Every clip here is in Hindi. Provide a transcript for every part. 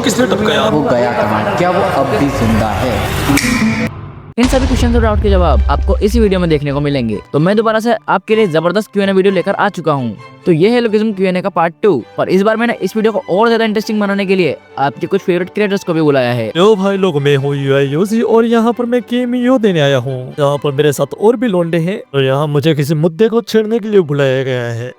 किसने टपकाया? वो गया कहाँ? क्या वो अब भी जिंदा है? इन सभी क्वेश्चन और डाउट के जवाब आपको इसी वीडियो में देखने को मिलेंगे। तो मैं दोबारा से आपके लिए जबरदस्त क्यूएनए वीडियो लेकर आ चुका हूँ। तो ये है लोकेशन क्यूएनए का पार्ट 2। पर इस बार मैंने इस वीडियो को और ज्यादा इंटरेस्टिंग बनाने के लिए आपके कुछ फेवरेट क्रिएटर्स को भी बुलाया है। यो भाई लोग, मैं हूँ यूजी और यहाँ पर मैं केमियो देने आया हूँ। यहाँ पर मेरे साथ और भी लोंडे हैं और यहाँ मुझे किसी मुद्दे को छेड़ने के लिए बुलाया गया है।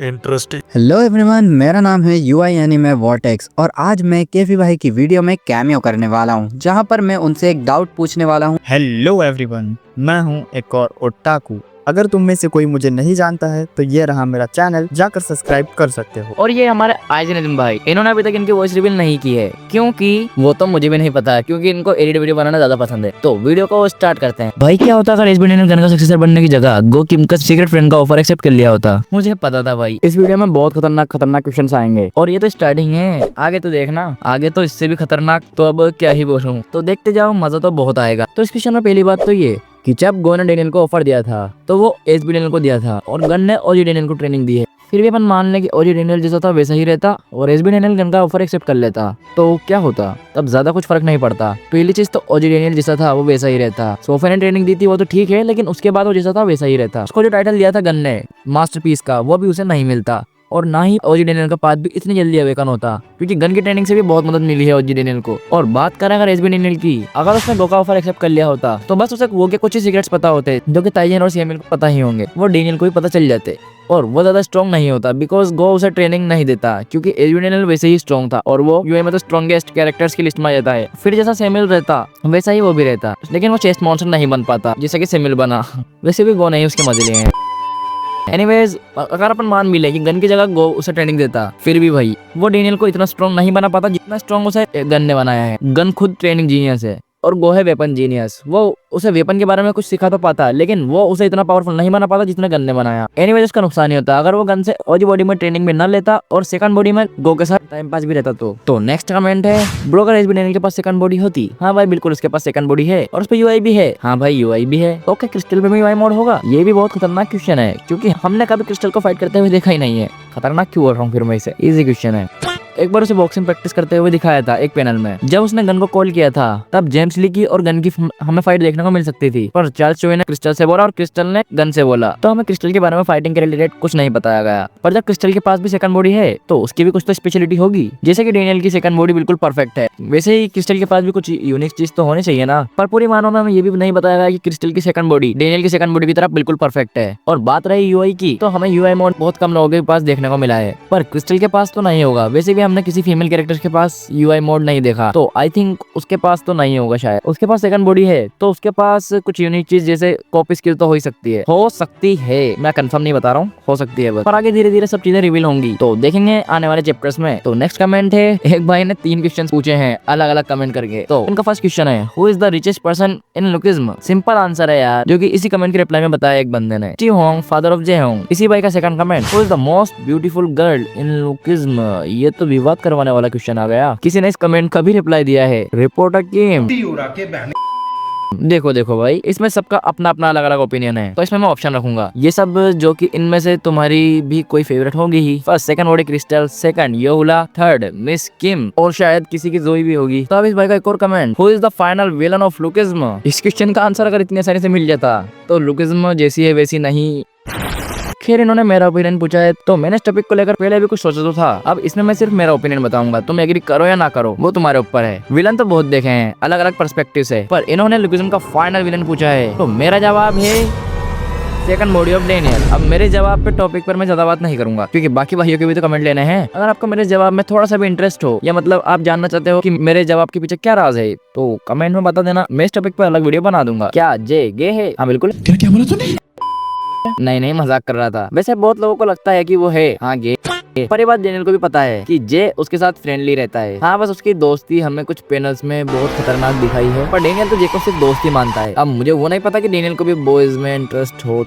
इंटरेस्टिंग। हेलो एवरीवन, मेरा नाम है UI एनिमे वॉर्टेक्स और आज मैं केफी भाई की वीडियो में कैमियो करने वाला हूँ, जहाँ पर मैं उनसे एक डाउट पूछने वाला हूँ। हेलो एवरीवन, मैं हूं एक और ओटाकू। अगर तुम में से कोई मुझे नहीं जानता है तो ये रहा मेरा चैनल, जाकर सब्सक्राइब कर सकते हो। और ये हमारे आइजन भाई, इन्होंने अभी तक इनकी वॉइस रिवील नहीं की है, क्योंकि वो तो मुझे भी नहीं पता है, क्योंकि इनको एडिट वीडियो बनाना ज्यादा पसंद है। तो वीडियो को स्टार्ट करते हैं। भाई क्या होता अगर एसबी ने गन का सक्सेसर बनने की जगह गो किम का सीक्रेट फ्रेंड का ऑफर एक्सेप्ट कर लिया होता? मुझे पता था भाई इस वीडियो में बहुत खतरनाक क्वेश्चन आएंगे, और ये तो स्टार्टिंग है, आगे तो देखना, आगे तो इससे भी खतरनाक। तो अब क्या ही बोलूं, तो देखते जाओ, मजा तो बहुत आएगा। तो इस क्वेश्चन में पहली बात तो ये कि जब गो ने डेनियल को ऑफर दिया था तो वो एसबी डेनियल को दिया था और गन ने ओजी डेनियल को ट्रेनिंग दी है। फिर भी अपन मान लें कि ओजी डेनियल जैसा था वैसा ही रहता और एसबी डेनियल गन का ऑफर एक्सेप्ट कर लेता, तो क्या होता? तब ज्यादा कुछ फर्क नहीं पड़ता। पहली चीज तो ओजी डेनियल जैसा था वो वैसा ही रहता। सोफे ने ट्रेनिंग दी थी वो तो ठीक है, लेकिन उसके बाद वो जैसा था वैसा ही रहता। उसको जो टाइटल दिया था गन ने मास्टरपीस का, वो भी उसे नहीं मिलता। और ना ही ओजी डेनियल का पाथ भी इतनी जल्दी अवेकन होता, क्योंकि गन की ट्रेनिंग से भी बहुत मदद मिली है ओजी डेनियल को। और बात करें अगर एसबी डेनियल की, अगर उसने गो का ऑफर एक्सेप्ट कर लिया होता तो बस उसे वो के कुछ ही सीक्रेट्स पता होते जो कि ताइजन और सीएमएल को पता ही होंगे, वो डेनियल को भी पता चल जाते। और वो ज्यादा स्ट्रॉन्ग नहीं होता बिकॉज गो उसे ट्रेनिंग नहीं देता, क्योंकि एसबी डेनियल वैसे ही स्ट्रॉन्ग था और वो यूए में तो स्ट्रॉन्गेस्ट कैरेक्टर्स की लिस्ट में आ जाता है। फिर जैसा सेमिल रहता वैसा ही वो भी रहता, लेकिन वो चेस्ट मॉन्स्टर नहीं बन पाता जैसा कि सेमिल बना। वैसे भी गो नहीं उसके मजे लिए हैं। एनीवेज, अगर अपन मान भी ले कि गन की जगह गो उसे ट्रेनिंग देता, फिर भी भाई वो डेनियल को इतना स्ट्रॉन्ग नहीं बना पाता जितना स्ट्रॉन्ग उसे गन ने बनाया है। गन खुद ट्रेनिंग जीनियस है और गो है वेपन जीनियस। वो उसे वेपन के बारे में कुछ सिखा तो पाता, लेकिन वो उसे इतना पावरफुल नहीं बना पाता जितना गन ने बनाया। एनीवेज, उसका नुकसान ही होता अगर वो गन से ओजी बॉडी में ट्रेनिंग में न लेता और सेकंड बॉडी में गो के साथ टाइम पास भी रहता। तो नेक्स्ट कमेंट है, ब्रो अगर एसबी डेनियल के पास सेकंड बॉडी होती? हाँ भाई बिल्कुल, उसके पास सेकंड बॉडी है और उस पर यूआई भी है। हाँ भाई यूआई भी है। ओके, क्रिस्टल में भी यूआई मोड होगा? ये भी बहुत खतरनाक क्वेश्चन है, क्योंकि हमने कभी क्रिस्टल को फाइट करते हुए देखा ही नहीं है। खतरनाक क्यों बोल रहा हूँ फिर मैं इसे? इजी क्वेश्चन है। एक बार उसे बॉक्सिंग प्रैक्टिस करते हुए दिखाया था एक पैनल में। जब उसने गन को कॉल किया था तब जेम्स ली की और गन की हमें फाइट देखने को मिल सकती थी, पर चार्ल्स चोई ने क्रिस्टल से बोला और क्रिस्टल ने गन से बोला, तो हमें क्रिस्टल के बारे में फाइटिंग के रिलेटेड कुछ नहीं बताया गया। पर जब क्रिस्टल के पास भी सेकंड बॉडी है तो उसकी भी कुछ तो स्पेशलिटी होगी, जैसे कि डेनियल की सेकंड बॉडी बिल्कुल परफेक्ट है, वैसे ही क्रिस्टल के पास भी कुछ यूनिक चीज तो होनी चाहिए ना। पर पूरी मानो में हमें ये भी नहीं बताया गया कि क्रिस्टल की सेकंड बॉडी डेनियल की सेकंड बॉडी की तरफ बिल्कुल परफेक्ट है। और बात रही यूआई की, तो हमें यूआई मोड बहुत कम लोगों के पास देखने को मिला है, पर क्रिस्टल के पास तो नहीं होगा। वैसे भी हमने किसी फीमेल कैरेक्टर के पास यूआई मोड नहीं देखा, तो आई थिंक उसके पास तो नहीं होगा शायद। उसके पास सेकंड बॉडी है तो उसके पास कुछ यूनिक चीज जैसे कॉपी स्किल तो हो ही सकती है, मैं कंफर्म नहीं बता रहा हूँ, हो सकती है बस। पर आगे धीरे धीरे सब चीजें रिवील होंगी, तो देखेंगे आने वाले चैप्टर्स में। तो नेक्स्ट कमेंट है, एक भाई ने 3 क्वेश्चन पूछे हैं अलग अलग कमेंट करके। तो उनका फर्स्ट क्वेश्चन है, who is the richest person in lookism? Simple answer है यार, जो कि इसी कमेंट के रिप्लाई में बताया एक बंदे ने, T Hong, father of J Hong. इसी भाई का second comment, who is the most beautiful girl in lookism? ये तो विवाद करवाने वाला क्वेश्चन आ गया। किसी ने इस कमेंट का भी रिप्लाई दिया है, रिपोर्टर किम। देखो भाई, इसमें सबका अपना अपना अलग अलग ओपिनियन है, तो इसमें मैं ऑप्शन रखूंगा ये सब, जो कि इनमें से तुम्हारी भी कोई फेवरेट होगी ही। फर्स्ट सेकंड ओडी क्रिस्टल, सेकंड योहुला, थर्ड मिस किम, और शायद किसी की जोई भी होगी। तो अब इस भाई का एक और comment, who is the final villain of lookism? इस क्वेश्चन का आंसर अगर इतनी आसानी से मिल जाता तो लुकिज्म जैसी है वैसी नहीं। खैर, इन्होंने मेरा ओपिनियन पूछा है, तो मैंने इस टॉपिक को लेकर पहले भी कुछ सोचा तो था। अब इसमें मैं सिर्फ मेरा ओपिनियन बताऊंगा, तुम एग्री करो या ना करो वो तुम्हारे ऊपर है। विलन तो बहुत देखे हैं अलग अलग पर्सपेक्टिव से, पर इन्होंने लुकिज्म का फाइनल विलन पूछा है, तो मेरा जवाब है सेकंड बॉडी ऑफ डेनियल। अब मेरे जवाब पे टॉपिक पर मैं ज्यादा बात नहीं करूंगा, क्योंकि बाकी भाइयों के भी तो कमेंट लेने हैं। अगर आपको मेरे जवाब में थोड़ा सा भी इंटरेस्ट हो, या मतलब आप जानना चाहते हो कि मेरे जवाब के पीछे क्या राज है, तो कमेंट में बता देना, मैं इस टॉपिक पर अलग वीडियो बना दूंगा। क्या जे गे है? हाँ बिल्कुल। क्या बोला तूने? नहीं, मजाक कर रहा था। वैसे बहुत लोगों को लगता है कि वो है हाँ गे, पर ये बात डेनियल को भी पता है कि जे उसके साथ फ्रेंडली रहता है। हाँ, बस उसकी दोस्ती हमें कुछ पैनल्स में बहुत खतरनाक दिखाई है, पर डेनियल तो जे को सिर्फ दोस्ती मानता है। अब मुझे वो नहीं पता कि डेनियल को भी बॉयज में इंटरेस्ट हो।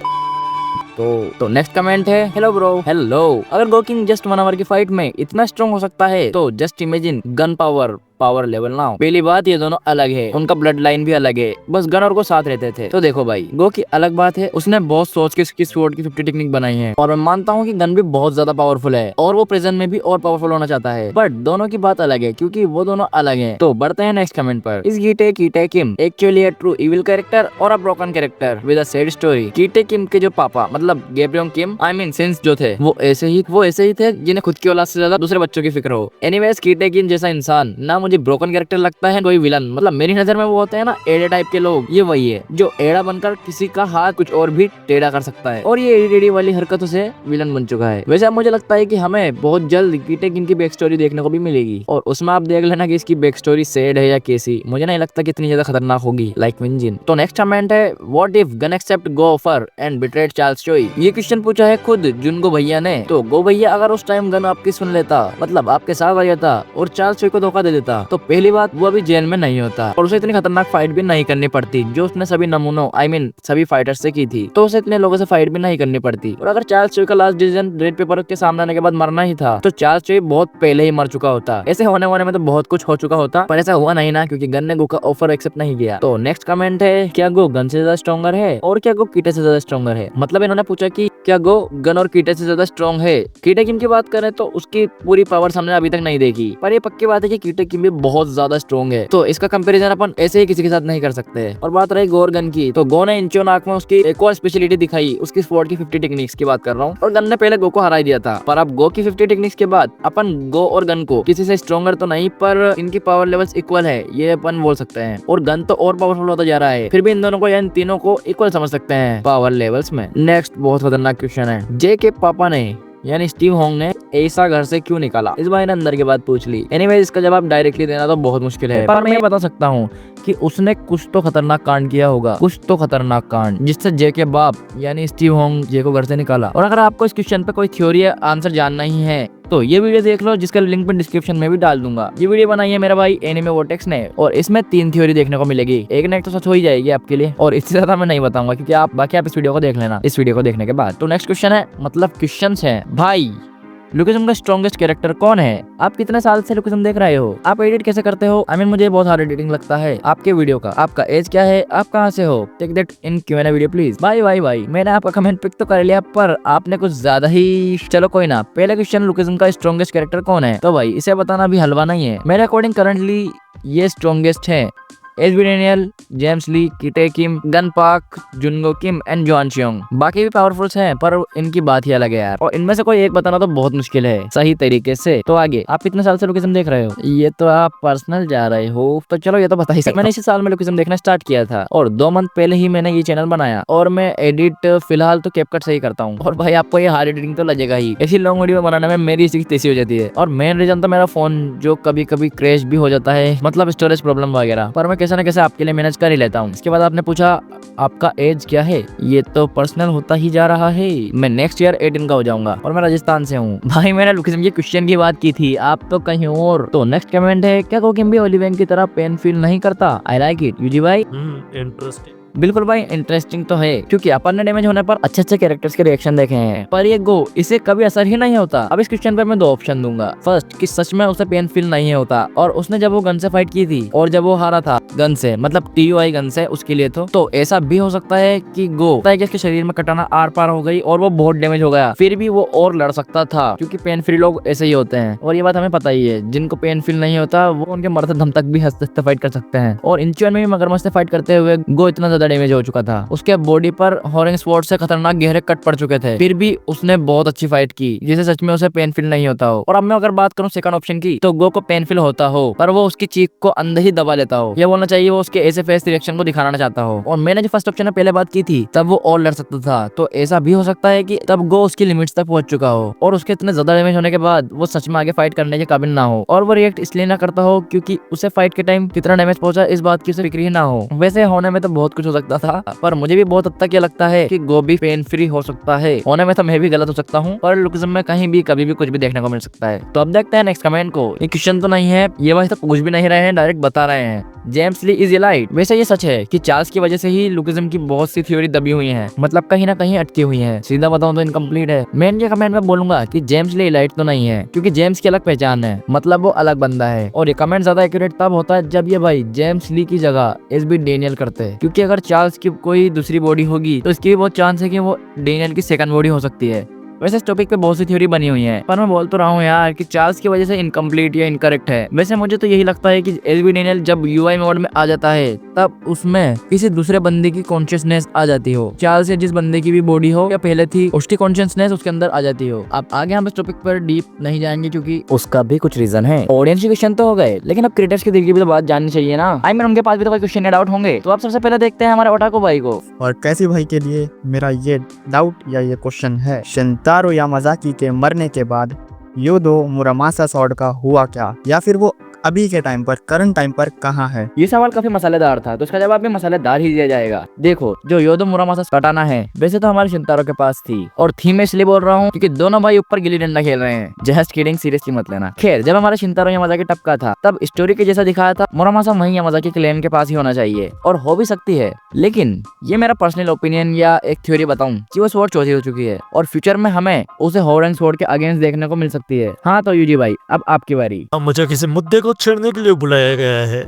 तो नेक्स्ट कमेंट है, हेलो ब्रो। हेलो, अगर गो किंग जस्ट 1 आवर की फाइट में इतना स्ट्रॉन्ग हो सकता है तो just imagine gun power power level now. पहली बात, ये दोनों अलग है, उनका ब्लड लाइन भी अलग है, बस गन और गो साथ रहते थे। तो देखो भाई, गो की अलग बात है, उसने बहुत सोच के इसकी स्वॉर्ड की 50 टेक्निक बनाई है और मैं मानता हूँ कि गन भी बहुत ज्यादा पावरफुल है और वो प्रेजेंट में भी और पावरफुल होना चाहता है, बट दोनों की बात अलग है क्योंकि वो दोनों अलग है। तो बढ़ते हैं नेक्स्ट कमेंट पर। इस Gitae Kim actually a true evil character और a broken character with a sad story? Gitae Kim के जो पापा मतलब Gabriel Kim I mean since जो थे वो ऐसे ही थे जिन्हें खुद की औलाद से ज्यादा दूसरे बच्चों की फिक्र हो। एनीवेज, कीटे किम जैसा इंसान ना मुझे ब्रोकन कैरेक्टर लगता है कोई विलन, मतलब मेरी नजर में वो होते हैं ना एडे टाइप के लोग, ये वही है जो एड़ा बनकर किसी का हाथ कुछ और भी टेढ़ा कर सकता है और ये एडी वाली हरकतों से विलन बन चुका है। वैसे अब मुझे लगता है कि हमें बहुत जल्द कीटे किम की बैक स्टोरी देखने को भी मिलेगी और उसमें आप देख लेना कि इसकी बैक स्टोरी सैड है या कैसी। मुझे नहीं लगता कि इतनी ज्यादा खतरनाक होगी लाइक विंजिन। तो नेक्स्ट कमेंट है, what if Gun accept Goo offer and betrayed Charles Choi? ये क्वेश्चन पूछा है खुद जुनको भैया ने। तो गो भैया अगर उस टाइम गन आपकी सुन लेता, मतलब आपके साथ आ जाता और चार्ल्स चोई को धोखा दे देता, तो पहली बात वो अभी जेल में नहीं होता और उसे इतनी खतरनाक फाइट भी नहीं करनी पड़ती जो उसने सभी नमूनों आई मीन सभी फाइटर्स से की थी। तो उसे इतने लोगों से फाइट भी नहीं करनी पड़ती। और अगर चार्ल्स चोई का लास्ट डिसीजन रेड पेपर के सामने आने के बाद मरना ही था तो चार्ल्स चोई बहुत पहले ही मर चुका होता। ऐसे होने वाले में तो बहुत कुछ हो चुका होता, पर ऐसा हुआ नहीं ना क्योंकि गन ने गो का ऑफर एक्सेप्ट नहीं किया। तो नेक्स्ट कमेंट है, क्या गो गन से ज्यादा स्ट्रॉन्गर है और क्या गो कीटे से ज्यादा स्ट्रॉन्गर है? मतलब इन्होंने पूछा कि क्या गो गन और कीटे से ज्यादा स्ट्रॉन्ग है। कीटे किम की बात करें तो उसकी पूरी पावर हमने अभी तक नहीं देखी, पर ये पक्की बात है कि कीटे किम भी बहुत ज्यादा स्ट्रॉन्ग है। तो इसका कंपैरिजन अपन ऐसे ही किसी के साथ नहीं कर सकते। और बात रही गो और गन की, तो गो ने इंचो नाक में उसकी एक और स्पेशलिटी दिखाई, उसकी स्वॉर्ड की 50 टेक्निक्स की बात कर रहा हूँ, और गन ने पहले गो को हरा दिया था। पर अब गो की 50 टेक्निक्स के बाद अपन गो और गन को किसी से स्ट्रॉन्गर तो नहीं पर इनकी पावर लेवल्स इक्वल है ये अपन बोल सकते हैं। और गन तो और पावरफुल होता जा रहा है, फिर भी इन दोनों को या इन तीनों को इक्वल समझ सकते हैं पावर लेवल्स में। नेक्स्ट बहुत खतरनाक क्वेश्चन है, जे के पापा ने यानी स्टीव होंग ने ऐसा घर से क्यों निकाला? इस भाई ने अंदर की बात पूछ ली। एनीवेज, इसका जवाब डायरेक्टली देना तो बहुत मुश्किल है, पर मैं ये बता सकता हूँ कि उसने कुछ तो खतरनाक कांड किया होगा, कुछ तो खतरनाक कांड जिससे जे के बाप यानी स्टीव होंग जे को घर से निकाला। और अगर आपको इस क्वेश्चन पे कोई थ्योरी या आंसर जानना ही है तो ये वीडियो देख लो, जिसका लिंक मैं डिस्क्रिप्शन में भी डाल दूंगा। ये वीडियो बनाई है मेरा भाई एनिमे वोटेक्स ने और इसमें 3 थ्योरी देखने को मिलेगी, एक ना एक तो सच हो ही जाएगी आपके लिए, और इससे ज्यादा मैं नहीं बताऊंगा क्योंकि आप इस वीडियो को देख लेना इस वीडियो को देखने के बाद। तो नेक्स्ट क्वेश्चन है, मतलब क्वेश्चंस है भाई, लुकिज्म का स्ट्रॉन्गेस्ट कैरेक्टर कौन है? आप कितने साल से लुकिज्म देख रहे हो? आप एडिट कैसे करते हो? आई मीन मुझे बहुत हार्ड एडिटिंग लगता है आपके वीडियो का। आपका एज क्या है? आप कहाँ से हो? Take that in Q&A video please. भाई मैंने आपका कमेंट पिक तो कर लिया पर आपने कुछ ज्यादा ही, चलो कोई ना। पहला क्वेश्चन, लुकिज्म का स्ट्रॉन्गेस्ट कैरेक्टर कौन है? तो भाई इसे बताना भी हलवा नहीं है। मेरे अकॉर्डिंग करंटली ये स्ट्रॉन्गेस्ट है एसबी Daniel, James Lee, Gitae Kim, Gun Park, जुनगो किम एंड जॉन चियोंग। बाकी भी पावरफुल्स हैं पर इनकी बात ही अलग है यार, और इनमें से कोई एक बताना तो बहुत मुश्किल है सही तरीके से। तो आगे, आप कितने साल से लुकिज्म देख रहे हो? ये तो आप पर्सनल जा रहे हो, तो चलो ये तो बता ही सकते। मैंने इसी साल में लुकिज्म देखना स्टार्ट किया था और 2 मंथ पहले ही मैंने ये चैनल बनाया और मैं एडिट फिलहाल तो कैपकट से ही करता हूँ। और भाई आपको ये हार्ड एडिटिंग तो लगेगा ही, ऐसी लॉन्ग वीडियो बनाने में मेरी इसी तेजी हो जाती है। और मेन रीजन तो मेरा फोन जो कभी कभी क्रैश भी हो जाता है, मतलब स्टोरेज प्रॉब्लम वगैरह, पर मैं कैसे ना कैसे आपके लिए मैनेज कर ही लेता हूँ। इसके बाद आपने पूछा आपका एज क्या है? ये तो पर्सनल होता ही जा रहा है। मैं नेक्स्ट ईयर 18 का हो जाऊंगा और मैं राजस्थान से हूँ। भाई मैंने लुकिज्म के क्वेश्चन की बात की थी, आप तो कहीं और। तो नेक्स्ट कमेंट है, क्या कोकिम भी ओलिवेन की तरह पेन फील नहीं करता? आई लाइक इट यूजी भाई। इंटरेस्टिंग। बिल्कुल भाई, इंटरेस्टिंग तो है क्योंकि अपन ने डैमेज होने पर अच्छे कैरेक्टर्स के रिएक्शन देखे हैं, पर ये गो इसे कभी असर ही नहीं होता। अब इस क्वेश्चन पर मैं 2 ऑप्शन दूंगा। फर्स्ट, कि सच में उसे पेन फील नहीं होता और उसने जब वो गन से फाइट की थी और जब वो हारा था गन से, मतलब TUI गन से, उसके लिए तो ऐसा भी हो सकता है कि गो कि इसके शरीर में कटाना आर पार हो गई और वो बहुत डैमेज हो गया, फिर भी वो और लड़ सकता था क्योंकि पेन फ्री लोग ऐसे ही होते हैं। और ये बात हमें पता ही है, जिनको पेन फील नहीं होता वो उनके मरते दम तक भी हंसते फाइट कर सकते हैं। और इंचुअन में भी मगरमच्छ से फाइट करते हुए गो इतना ज्यादा डैमेज हो चुका था, उसके बॉडी पर हॉरिंग स्वॉर्ड से खतरनाक गहरे कट पड़ चुके थे, फिर भी उसने बहुत अच्छी फाइट की जिसे सच में उसे पेन फील नहीं होता हो। और अब मैं अगर बात करूं सेकंड ऑप्शन की, तो गो को पेन फील होता हो पर वो उसकी चीख को अंदर ही दबा लेता हो, ये बोलना चाहिए वो उसके ऐसे फेस रिएक्शन को दिखाना चाहता हो। और मैंने जो फर्स्ट ऑप्शन में पहले बात की थी तब वो और लड़ सकता था, तो ऐसा भी हो सकता है कि तब गो उसकी लिमिट्स तक पहुंच चुका हो और उसके इतने ज्यादा डैमेज होने के बाद वो सच में आगे फाइट करने के काबिल ना हो, और वो रिएक्ट इसलिए ना करता हो क्योंकि उसे फाइट के टाइम कितना डैमेज पहुंचा इस बात की उसे फिक्र ही ना हो। वैसे होने में तो बहुत कुछ हो सकता था, पर मुझे भी बहुत हद तक ये लगता है कि गो भी पेन फ्री हो सकता है। होने में तो मैं भी गलत हो सकता हूँ, पर लुकिज्म में कहीं भी कभी भी कुछ भी देखने को मिल सकता है। तो अब देखते हैं नेक्स्ट कमेंट को। ये क्वेश्चन तो नहीं है, ये भाई तो पूछ भी नहीं रहे हैं, डायरेक्ट बता रहे हैं जेम्स ली इज एलाइट। वैसे ये सच है कि चार्ल्स की वजह से ही लुकिज्म की बहुत सी थ्योरी दबी हुई हैं, मतलब कहीं ना कहीं अटकी हुई हैं। सीधा बताऊं तो इनकम्प्लीट है। मैं इनके कमेंट में बोलूंगा कि जेम्स ली एलाइट तो नहीं है, क्योंकि जेम्स की अलग पहचान है, मतलब वो अलग बंदा है। और ये कमेंट ज्यादा एक्यूरेट तब होता है जब ये भाई जेम्स ली की जगह एसबी डेनियल करते हैं, क्योंकि अगर चार्ल्स की कोई दूसरी बॉडी होगी तो इसकी भी बहुत चांस है कि वो डेनियल की सेकंड बॉडी हो सकती है। वैसे इस टॉपिक पे बहुत सी थ्योरी बनी हुई है, पर मैं बोल तो रहा हूँ यार कि चार्ल्स की वजह से इनकम्प्लीट या इनकरेक्ट है। वैसे मुझे तो यही लगता है कि एसबी डेनियल जब यूआई मोड में आ जाता है तब उसमें किसी दूसरे बंदे की कॉन्शियसनेस आ जाती हो। चार्ल्स या जिस बंदे की भी बॉडी हो या पहले थी उसकी कॉन्शियसनेस उसके अंदर आ जाती हो। अब आगे हम इस टॉपिक पर डीप नहीं जाएंगे क्योंकि उसका भी कुछ रीजन है। ऑडियंस के क्वेश्चन तो हो गए, लेकिन अब क्रिएटर्स के दिल की भी तो बात जाननी चाहिए ना। आई मीन उनके पास भी तो कोई क्वेश्चन या डाउट होंगे। तो अब सबसे पहले देखते हैं हमारे ओटाको भाई को। और कैसी भाई के लिए मेरा ये डाउट या ये क्वेश्चन है, शिनतारो यामाज़ाकी के मरने के बाद योदो मुरामासा सॉर्ड का हुआ क्या, या फिर वो अभी के टाइम पर करंट टाइम पर कहाँ है? ये सवाल काफी मसालेदार था, तो इसका जवाब भी मसालेदार ही दिया जाएगा। देखो, जो योदो मुरामासा कटाना है वैसे तो हमारे शिनतारो के पास थी, और थी मैं इसलिए बोल रहा हूँ क्योंकि दोनों भाई ऊपर गिल्ली डंडा खेल रहे हैं। जस्ट किडिंग, सीरियसली मत लेना। खैर, जब हमारा शिनतारो यामाज़ाकी टपका था तब स्टोरी के जैसा दिखाया था मुरामासा वही यामाज़ाकी क्लेन के पास ही होना चाहिए, और हो भी सकती है। लेकिन ये मेरा पर्सनल ओपिनियन या एक थ्योरी बताऊं कि वो स्वॉर्ड चौथी हो चुकी है और फ्यूचर में हमें उसे हॉरेंग स्वॉर्ड के अगेंस्ट देखने को मिल सकती है। हाँ तो यूजी भाई, अब आपकी बारी। अब मुझे किसी मुद्दे को छेड़ने के लिए बुलाया गया है।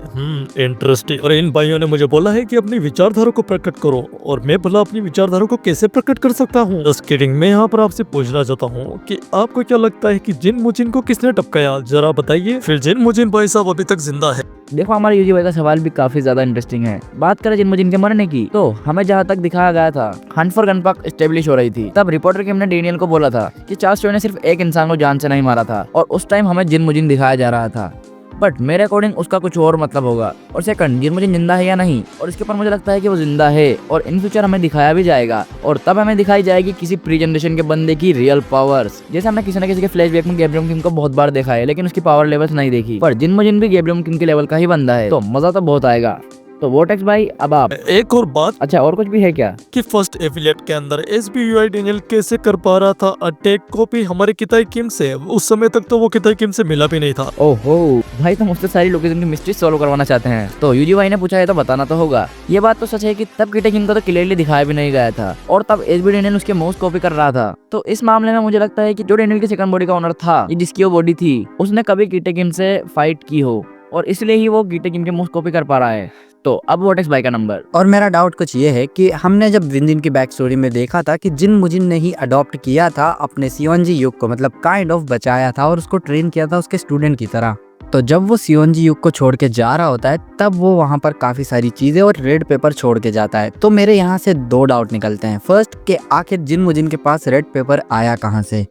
इंटरेस्टिंग। और इन भाइयों ने मुझे बोला है कि अपनी विचारधारा को प्रकट करो, और मैं भला अपनी विचारधारा को कैसे प्रकट कर सकता हूँ? Just kidding. मैं यहाँ पर आपसे पूछना चाहता हूँ कि आपको क्या लगता है कि जिन मुजिन को किसने टपकाया, जरा बताइए। फिर जिन मुजिन भाई साहब अभी तक जिंदा है। देखो, हमारे यूजी भाई का सवाल भी काफी ज्यादा इंटरेस्टिंग है। बात करें जिन मुजिन के मरने की, तो हमें जहाँ तक दिखाया गया था, हंट फॉर गनपाक एस्टेब्लिश हो रही थी। तब रिपोर्टर किम ने डेनियल को बोला था कि चार्ल्स चोई ने सिर्फ एक इंसान को जान से नहीं मारा था, और उस टाइम हमें जिन मुजिन दिखाया जा रहा था। बट मेरे अकॉर्डिंग उसका कुछ और मतलब होगा। और सेकंड, जिन मुजिन जिंदा है या नहीं, और इसके ऊपर मुझे लगता है कि वो जिंदा है, और इन फ्यूचर हमें दिखाया भी जाएगा। और तब हमें दिखाई जाएगी किसी प्री जनरेशन के बंदे की रियल पावर्स। जैसे हमने किसी न किसी के फ्लैशबैक में गैब्रियम किम को बहुत बार देखा है, लेकिन उसकी पावर लेवल्स नहीं देखी। पर जिन मुजिन भी गैब्रियम किम के लेवल का ही बंदा है, तो मजा तो बहुत आएगा। तो वोटेक्स भाई, अब आप। एक और बात, अच्छा, और कुछ भी है क्या? कि फर्स्ट एफिलिएट के अंदर एसबीयूआई डेनियल कैसे कर पा रहा था अटैक कॉपी हमारे किताई किम से? उस समय तक तो वो किताई किम से मिला भी नहीं था। ओहो भाई, तो मुझसे सारी लोकेशन की मिस्ट्री सॉल्व करवाना चाहते हैं। तो यूजी भाई ने पूछा है तो बताना तो होगा। ये बात तो सच है कि तब किताई किम को तो क्लियरली दिखाया भी नहीं गया था, और तब एसबी डेनियल उसके माउस कॉपी कर रहा था। तो इस मामले में मुझे लगता है कि जो डेनियल की सेकंड बॉडी का ओनर था, जिसकी वो बॉडी थी, उसने कभी किताई किम से फाइट की हो, और इसलिए ही वो किताई किम के माउस कॉपी कर पा रहा है। तो अब वोटेक्स भाई का नंबर। और मेरा डाउट कुछ ये है कि हमने जब विंजिन की बैक स्टोरी में देखा था कि जिन मुजिन ने ही अडॉप्ट किया था अपने सियोंजी युग को, मतलब काइंड ऑफ बचाया था और उसको ट्रेन किया था उसके स्टूडेंट की तरह। तो जब वो सियोंजी युग को छोड़ के जा रहा होता है, तब वो वहाँ पर काफी सारी चीजें और रेड पेपर छोड़ के जाता है। तो मेरे यहाँ से दो डाउट निकलते हैं। फर्स्ट, कि आखिर जिन मुजिन के पास रेड पेपर आया कहाँ से,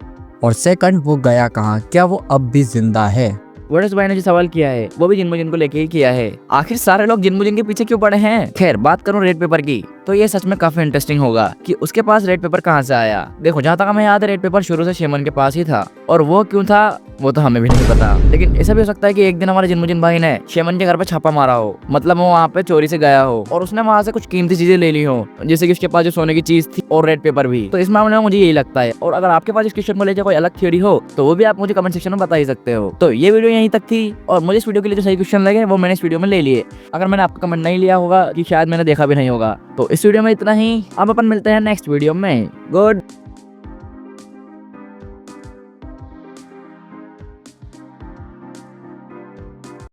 और सेकंड, वो गया कहाँ? क्या वो अब भी जिंदा है? वोटेक्स भाई ने जो सवाल किया है वो भी जिन मुजिन को लेके ही किया है। आखिर सारे लोग जिन मुजिन के पीछे क्यों पड़े हैं? खैर, बात करूं रेड पेपर की, तो ये सच में काफी इंटरेस्टिंग होगा कि उसके पास रेड पेपर कहाँ से आया। देखो, जहाँ तक हमें याद है, रेड पेपर शुरू से शेमन के पास ही था, और वो क्यों था वो तो हमें भी नहीं पता। लेकिन ऐसा भी हो सकता है कि एक दिन हमारे जिन मुजिन भाई ने शेमन के घर पे छापा मारा हो, मतलब वो वहाँ पे चोरी से गया हो, और उसने वहाँ से कुछ कीमती चीजें ले ली हो, जैसे कि उसके पास जो सोने की चीज थी और रेड पेपर भी। तो इस मामले में मुझे यही लगता है। और अगर आपके पास इस क्वेश्चन को लेकर कोई अलग थ्योरी हो तो वो भी आप मुझे कमेंट सेक्शन में बता ही सकते हो। तो ये वीडियो यहीं तक थी, और मुझे इस वीडियो के लिए जो सही क्वेश्चन लगे वो मैंने इस वीडियो में ले लिए। अगर मैंने आपका कमेंट नहीं लिया होगा कि शायद मैंने देखा भी नहीं होगा। तो इस वीडियो में इतना ही। अब अपन मिलते हैं नेक्स्ट वीडियो में। गुड।